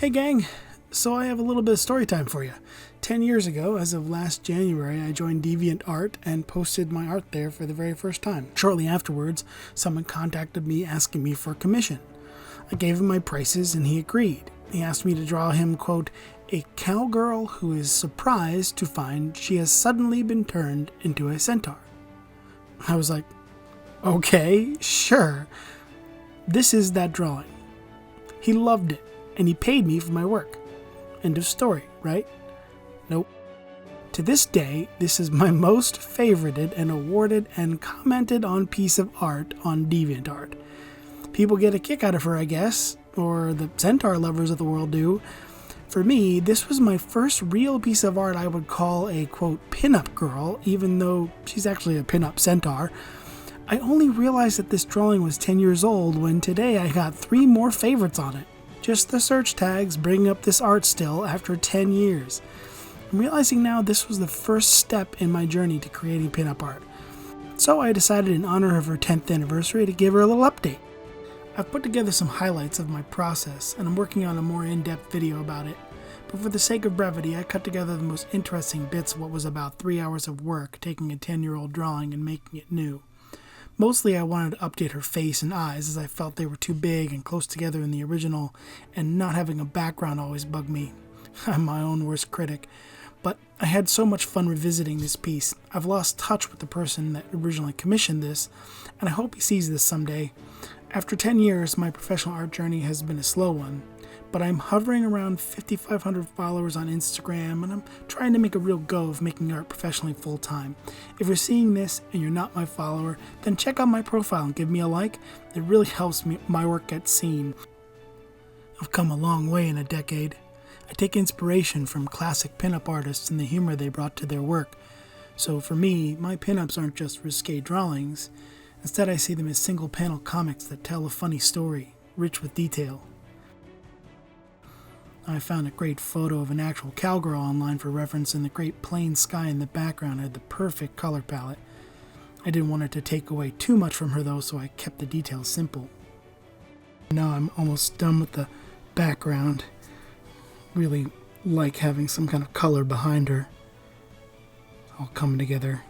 Hey gang, so I have a little bit of story time for you. 10 years ago, as of last January, I joined DeviantArt and posted my art there for the very first time. Shortly afterwards, someone contacted me asking me for a commission. I gave him my prices and he agreed. He asked me to draw him, quote, a cowgirl who is surprised to find she has suddenly been turned into a centaur. I was like, okay, sure. This is that drawing. He loved it, and he paid me for my work. End of story, right? Nope. To this day, this is my most favorited and awarded and commented on piece of art on DeviantArt. People get a kick out of her, I guess, or the centaur lovers of the world do. For me, this was my first real piece of art I would call a, quote, pinup girl, even though she's actually a pinup centaur. I only realized that this drawing was 10 years old when today I got 3 more favorites on it. Just the search tags bringing up this art still after 10 years. I'm realizing now this was the first step in my journey to creating pinup art. So I decided in honor of her 10th anniversary to give her a little update. I've put together some highlights of my process and I'm working on a more in-depth video about it. But for the sake of brevity, I cut together the most interesting bits of what was about 3 hours of work taking a 10-year-old drawing and making it new. Mostly I wanted to update her face and eyes as I felt they were too big and close together in the original, and not having a background always bugged me. I'm my own worst critic. But I had so much fun revisiting this piece. I've lost touch with the person that originally commissioned this, and I hope he sees this someday. After 10 years, my professional art journey has been a slow one, but I'm hovering around 5,500 followers on Instagram, and I'm trying to make a real go of making art professionally full-time. If you're seeing this and you're not my follower, then check out my profile and give me a like. It really helps my work get seen. I've come a long way in a decade. I take inspiration from classic pinup artists and the humor they brought to their work. So for me, my pinups aren't just risque drawings. Instead, I see them as single-panel comics that tell a funny story, rich with detail. I found a great photo of an actual cowgirl online for reference, and the great plain sky in the background had the perfect color palette. I didn't want it to take away too much from her though, so I kept the details simple. Now I'm almost done with the background. Really like having some kind of color behind her. All coming together.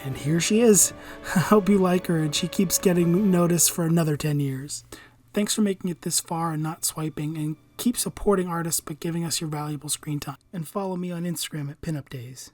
And here she is. I hope you like her and she keeps getting noticed for another 10 years. Thanks for making it this far and not swiping, and keep supporting artists by giving us your valuable screen time. And follow me on Instagram at PinupDays.